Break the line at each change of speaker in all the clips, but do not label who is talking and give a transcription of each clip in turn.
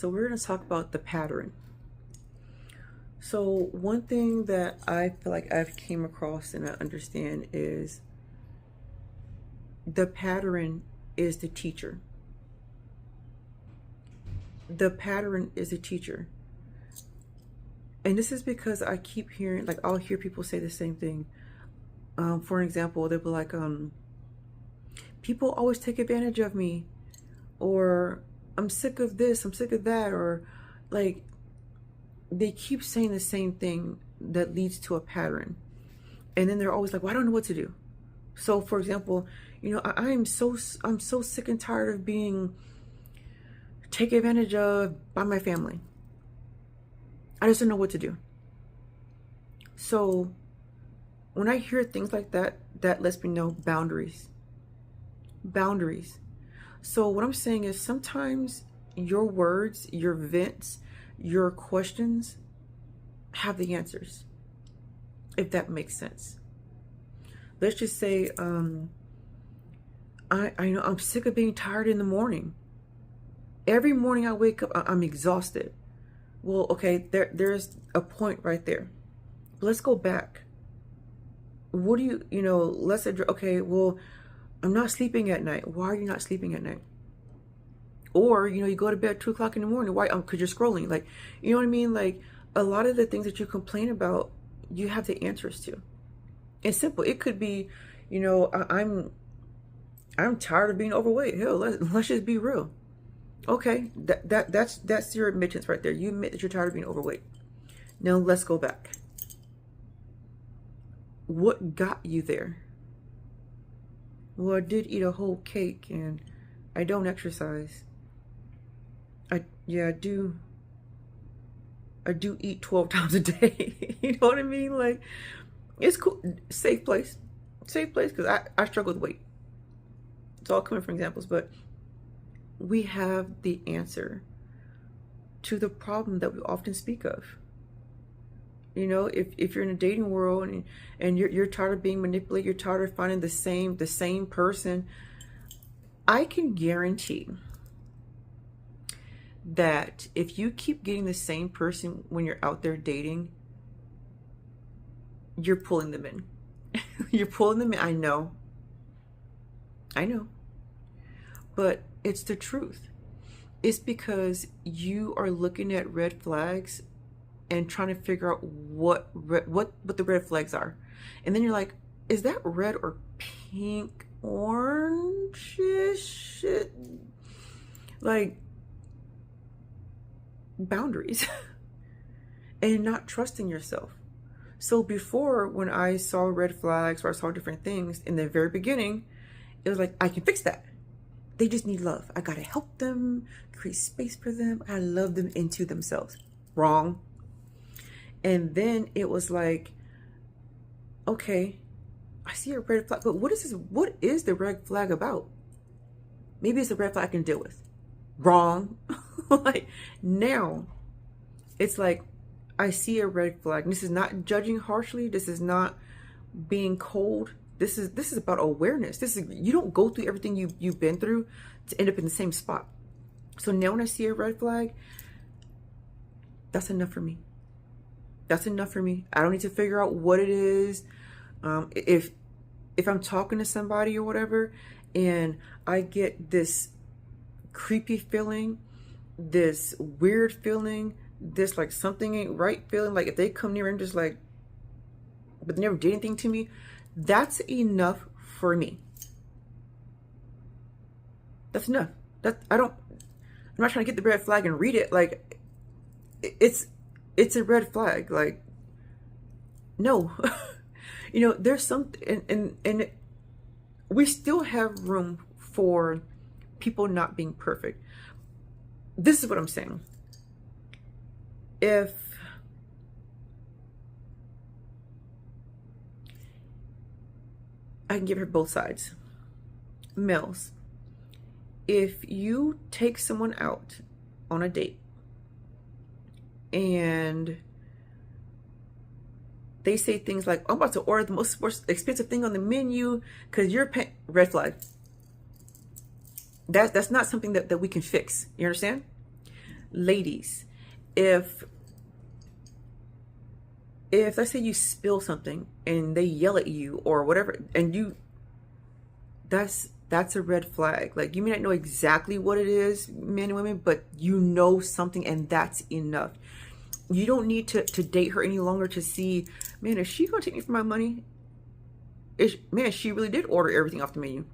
So we're going to talk about the pattern. So one thing that I feel like I've came across and I understand is the pattern is the teacher. The pattern is a teacher. And this is because I keep hearing, like, I'll hear people say the same thing. For an example, they'll be like, people always take advantage of me, or I'm sick of this, I'm sick of that, or like they keep saying the same thing that leads to a pattern. And then they're always like, well, I don't know what to do. So for example, I'm so sick and tired of being taken advantage of by my family. I just don't know what to do. So when I hear things like that, that lets me know boundaries. Boundaries. So what I'm saying is sometimes your words, your vents, your questions have the answers, if that makes sense. Let's just say, I know I'm sick of being tired in the morning. Every morning I wake up, I'm exhausted. Well, okay, there's a point right there. But let's go back. What do let's address, okay, well, I'm not sleeping at night. Why are you not sleeping at night? Or, you go to bed at 2 o'clock in the morning. Why? Because you're scrolling. Like, you know what I mean? Like, a lot of the things that you complain about, you have the answers to. It's simple. It could be, I'm tired of being overweight. Hell, let's just be real. Okay, that's your admittance right there. You admit that you're tired of being overweight. Now let's go back. What got you there? Well, I did eat a whole cake and I don't exercise. I do eat 12 times a day. You know what I mean? Like, it's cool. Safe place because I struggle with weight. It's all coming from examples, but we have the answer to the problem that we often speak of. If you're in a dating world and you're tired of being manipulated, you're tired of finding the same person, I can guarantee that if you keep getting the same person when you're out there dating, you're pulling them in. You're pulling them in. I know. But it's the truth. It's because you are looking at red flags and trying to figure out what the red flags are. And then you're like, is that red or pink, orange? Like, boundaries. And not trusting yourself. So before, when I saw red flags or I saw different things in the very beginning, it was like, I can fix that. They just need love. I gotta help them, create space for them. I love them into themselves. Wrong. And then it was like, okay, I see a red flag, but what is this? What is the red flag about? Maybe it's a red flag I can deal with. Wrong. Like, now it's like, I see a red flag. This is not judging harshly. This is not being cold. This is about awareness. You don't go through everything you've been through to end up in the same spot. So now when I see a red flag, that's enough for me. That's enough for me. I don't need to figure out what it is. If I'm talking to somebody or whatever, and I get this creepy feeling, this weird feeling, this like something ain't right feeling, like if they come near and just like, but they never did anything to me, that's enough for me. That's enough. I'm not trying to get the red flag and read it. Like, it's a red flag. Like, no. There's something, and we still have room for people not being perfect. This is what I'm saying. If I can give her both sides. Males, if you take someone out on a date and they say things like, I'm about to order the most expensive thing on the menu because you're paying, red flag. That's not something that we can fix. You understand? Ladies, if let's say you spill something and they yell at you or whatever, and that's a red flag. Like, you may not know exactly what it is, men and women, but you know something, and that's enough. You don't need to date her any longer to see, man, is she gonna take me for my money? Man, she really did order everything off the menu.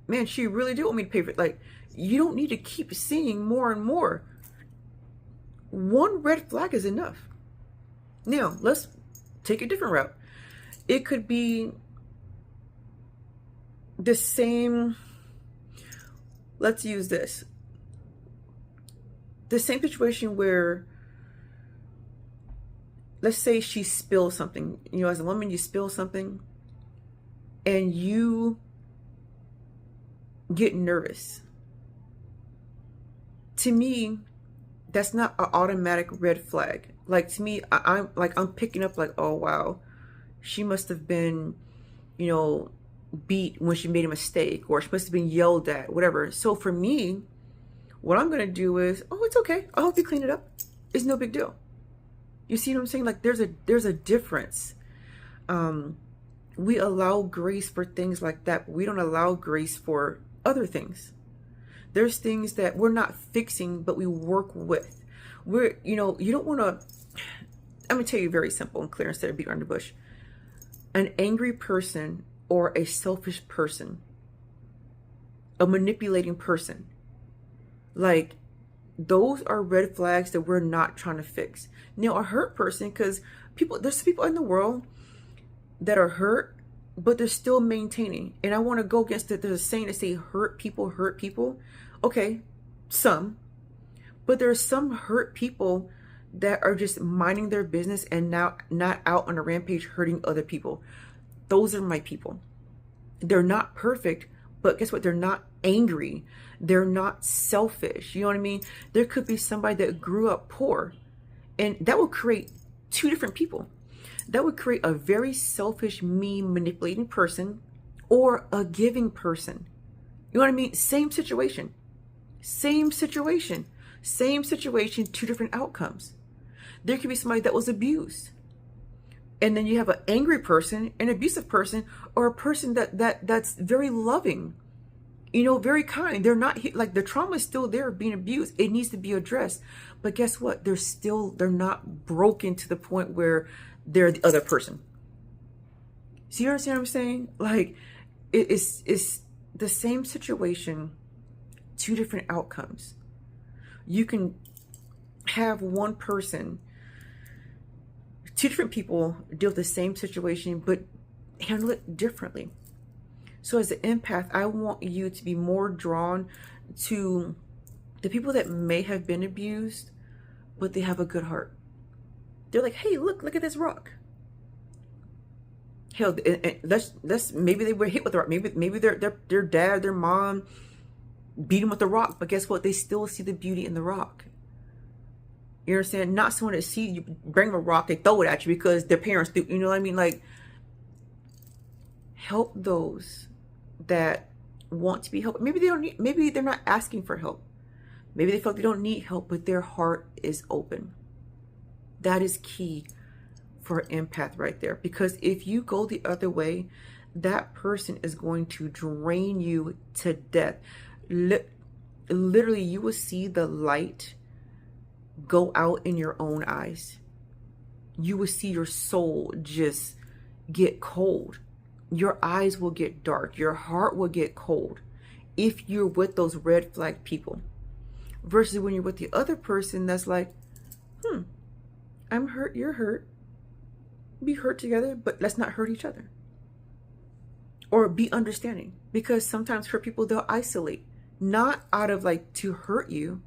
Man, she really did want me to pay for it. Like, you don't need to keep seeing more and more. One red flag is enough. Now, let's take a different route. It could be the same, let's use this. The same situation where, let's say she spills something. You know, as a woman, you spill something and you get nervous. To me, that's not an automatic red flag. Like, to me, I'm picking up like, oh wow, she must have been, you know, beat when she made a mistake, or she must have been yelled at, whatever. So for me, what I'm gonna do is, oh, it's okay, I'll help you clean it up. It's no big deal. You see what I'm saying? Like, there's a difference. We allow grace for things like that. We don't allow grace for other things. There's things that we're not fixing, but we work with. You don't want to, I'm going to tell you very simple and clear instead of beat around the bush. An angry person or a selfish person, a manipulating person, like, those are red flags that we're not trying to fix. Now, a hurt person, because there's people in the world that are hurt, but they're still maintaining. And I want to go against it. There's a saying that say hurt people hurt people. Okay, some. But there's some hurt people that are just minding their business and now not out on a rampage hurting other people. Those are my people. They're not perfect, but guess what? They're not angry. They're not selfish. You know what I mean? There could be somebody that grew up poor, and that would create two different people. That would create a very selfish, mean, manipulating person, or a giving person. You know what I mean? Same situation, two different outcomes. There could be somebody that was abused, and then you have an angry person, an abusive person, or a person that's very loving, you know, very kind. They're not, like, the trauma is still there of being abused. It needs to be addressed. But guess what? They're not broken to the point where they're the other person. See, you understand what I'm saying? Like, it's the same situation, two different outcomes. You can have one person, two different people deal with the same situation, but handle it differently. So as an empath, I want you to be more drawn to the people that may have been abused, but they have a good heart. They're like, hey, look at this rock. Hell, let's maybe they were hit with the rock. Maybe their dad, their mom beat them with the rock, but guess what? They still see the beauty in the rock. You understand? Not someone that see you bring them a rock, they throw it at you because their parents do. You know what I mean? Like, help those that want to be helped. Maybe they don't need, maybe they're not asking for help. Maybe they feel like they don't need help, but their heart is open. That is key for an empath right there. Because if you go the other way, that person is going to drain you to death. Literally, you will see the light go out in your own eyes. You will see your soul just get cold. Your eyes will get dark. Your heart will get cold if you're with those red flag people. Versus when you're with the other person that's like, I'm hurt, you're hurt. Be hurt together, but let's not hurt each other. Or be understanding. Because sometimes hurt people, they'll isolate. Not out of like to hurt you.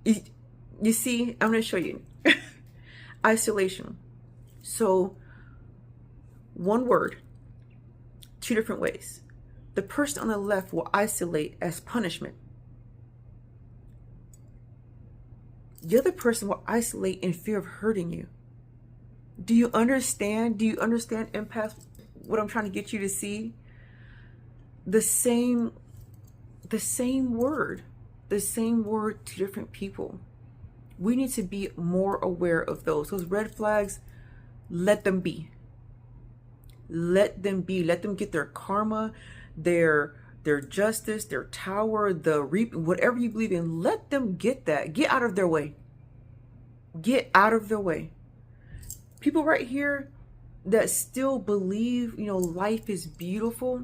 You see, I'm going to show you. Isolation. So, one word, two different ways. The person on the left will isolate as punishment. The other person will isolate in fear of hurting you. Do you understand? Do you understand, empath, what I'm trying to get you to see? The same word. the same word to different people. We need to be more aware of those. Those red flags, let them be. Let them be. Let them get their karma, their justice, their tower, the reap, whatever you believe in. Let them get that. Get out of their way. Get out of their way. People right here that still believe, life is beautiful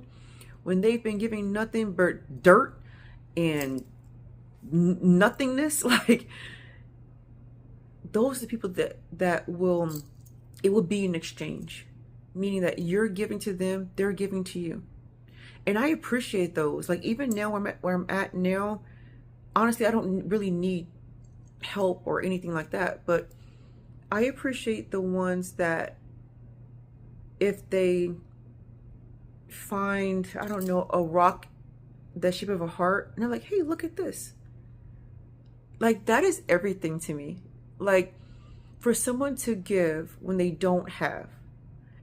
when they've been giving nothing but dirt and nothingness, like, those are the people that it will be an exchange, meaning that you're giving to them, they're giving to you. And I appreciate those. Like, even now where I'm at now, honestly, I don't really need help or anything like that, but I appreciate the ones that, if they find, I don't know, a rock the shape of a heart, and they're like, hey, look at this. Like, that is everything to me. Like, for someone to give when they don't have,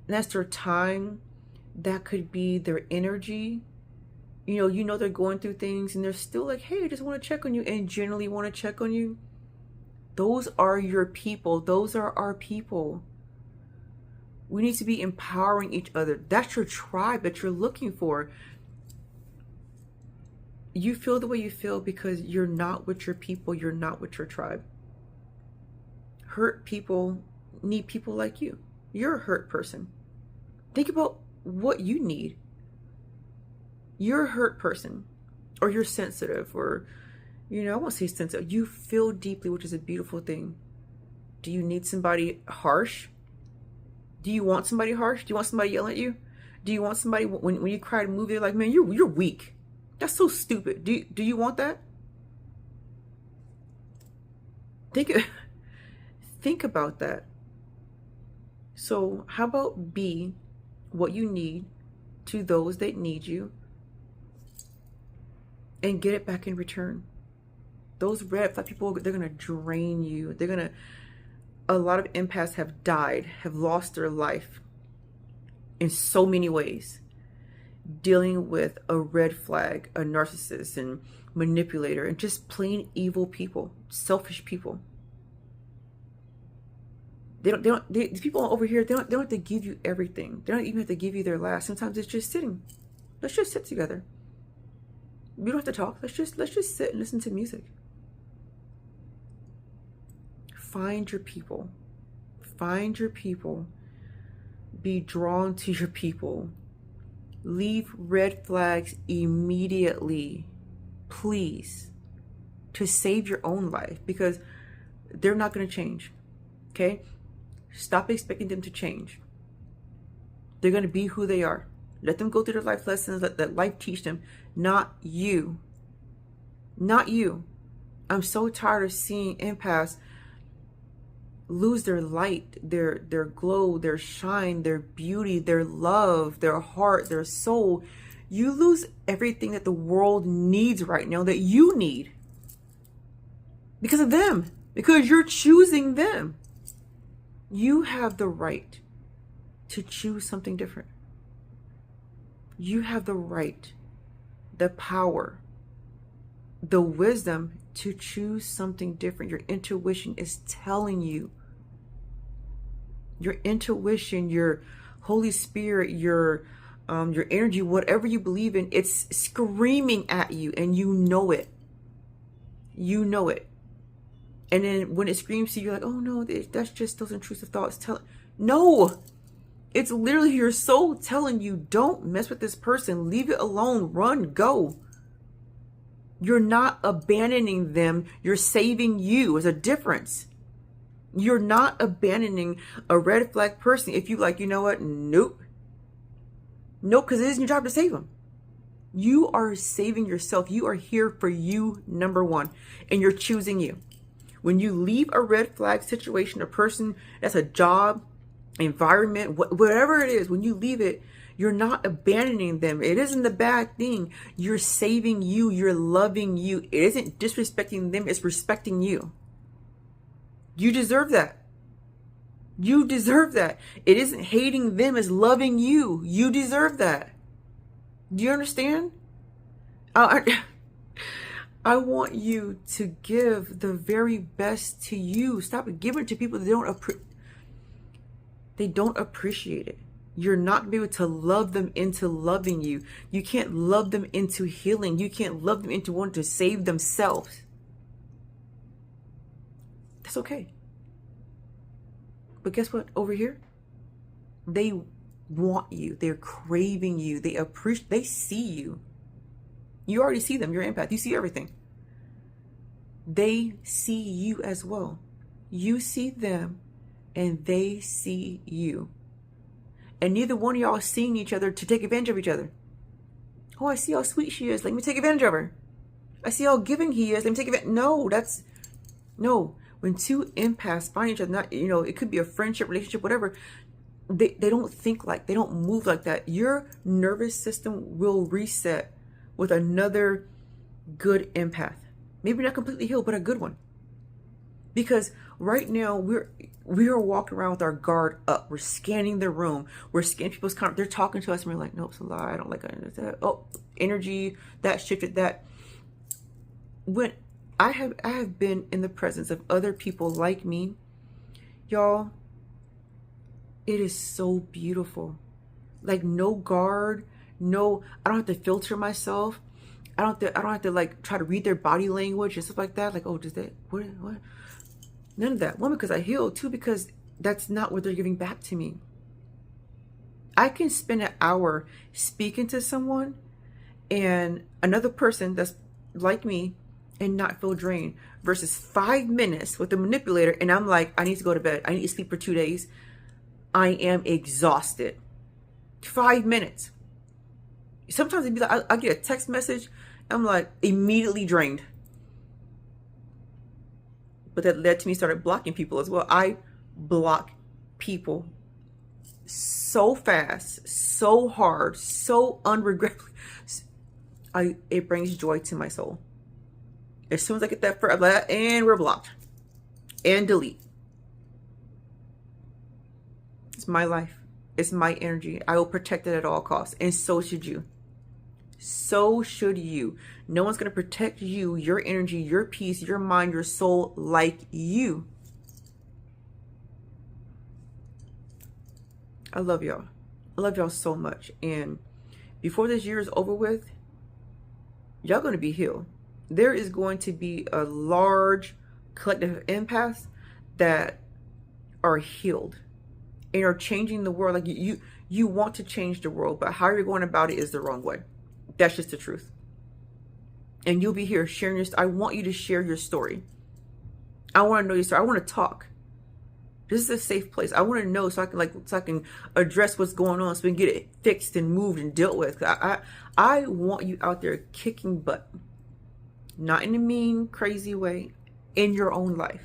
and that's their time, that could be their energy. They're going through things and they're still like, hey, I just want to check on you, and genuinely want to check on you. Those are your people. Those are our people. We need to be empowering each other. That's your tribe that you're looking for. You feel the way you feel because you're not with your people. You're not with your tribe. Hurt people need people like you. You're a hurt person. Think about what you need. You're a hurt person, or you're sensitive, or, I won't say sensitive. You feel deeply, which is a beautiful thing. Do you need somebody harsh? Do you want somebody harsh? Do you want somebody yelling at you? Do you want somebody, when you cry in a movie, they're like, man, you're weak. That's so stupid. Do you want that? Think about that. So how about be what you need to those that need you, and get it back in return. Those red flag people, they're going to drain you. A lot of empaths have died, have lost their life in so many ways, dealing with a red flag, a narcissist and manipulator, and just plain evil people, selfish people. These people over here, they don't have to give you everything. They don't even have to give you their last. Sometimes it's just sitting. Let's just sit together. We don't have to talk. Let's just sit and listen to music. Find your people. Find your people. Be drawn to your people. Leave red flags immediately, please, to save your own life, because they're not going to change. Okay? Stop expecting them to change. They're going to be who they are. Let them go through their life lessons. Let life teach them. Not you. Not you. I'm so tired of seeing empaths lose their light, their glow, their shine, their beauty, their love, their heart, their soul. You lose everything that the world needs right now, that you need, because of them, because you're choosing them. You have the right to choose something different. You have the right, the power, the wisdom to choose something different. Your intuition is telling you. Your intuition, your Holy Spirit, your energy, whatever you believe in, it's screaming at you, and you know it. You know it. And then when it screams to you, you're like, oh no, that's just those intrusive thoughts. No, it's literally your soul telling you, don't mess with this person. Leave it alone. Run, go. You're not abandoning them. You're saving you. There's a difference. You're not abandoning a red flag person if you like, you know what? Nope. Nope, because it isn't your job to save them. You are saving yourself. You are here for you, number one, and you're choosing you. When you leave a red flag situation, a person, that's a job, environment, whatever it is, when you leave it, you're not abandoning them. It isn't a bad thing. You're saving you. You're loving you. It isn't disrespecting them. It's respecting you. You deserve that. You deserve that. It isn't hating them. It's loving you. You deserve that. Do you understand? I want you to give the very best to you. Stop giving it to people that they don't appreciate it. You're not gonna be able to love them into loving you. You can't love them into healing. You can't love them into wanting to save themselves. That's okay. But guess what? Over here, they want you. They're craving you. They see you. You already see them. You're an empath. You see everything. They see you as well. You see them and they see you. And neither one of y'all are seeing each other to take advantage of each other. Oh, I see how sweet she is. Let me take advantage of her. I see how giving he is. Let me take advantage. No. When two empaths find each other, not, it could be a friendship, relationship, whatever. They don't think they don't move like that. Your nervous system will reset with another good empath. Maybe not completely healed, but a good one. Because right now we are walking around with our guard up. We're scanning the room. We're scanning people's comments. They're talking to us and we're like, nope, it's a lie. I don't like that. Oh, energy, that shifted that. When I have been in the presence of other people like me, y'all, it is so beautiful. Like no guard, no, I don't have to filter myself. I don't have to like try to read their body language and stuff like that. Like, oh, does that what? None of that. One, because I healed. Two, because that's not what they're giving back to me. I can spend an hour speaking to someone and another person that's like me and not feel drained versus 5 minutes with the manipulator and I'm like, I need to go to bed. I need to sleep for 2 days. I am exhausted. 5 minutes. Sometimes it'd be like, I get a text message. I'm like immediately drained. But that led to me started blocking people as well. I block people so fast, so hard, so unregretfully. It brings joy to my soul. As soon as I get that first, I'm like, and we're blocked. And delete. It's my life. It's my energy. I will protect it at all costs. And so should you. So should you. No one's going to protect you, your energy, your peace, your mind, your soul like you. I love y'all. I love y'all so much. And before this year is over with, y'all going to be healed. There is going to be a large collective of empaths that are healed and are changing the world. Like you want to change the world, but how you're going about it is the wrong way. That's just the truth. And you'll be here sharing your story. I want you to share your story. I want to know your story. I want to talk. This is a safe place. I want to know so I can address what's going on so we can get it fixed and moved and dealt with. I want you out there kicking butt. Not in a mean, crazy way. In your own life.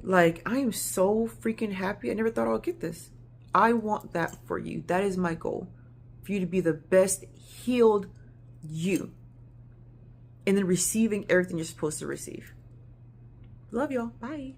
Like, I am so freaking happy. I never thought I would get this. I want that for you. That is my goal. For you to be the best healed you. And then receiving everything you're supposed to receive. Love y'all. Bye.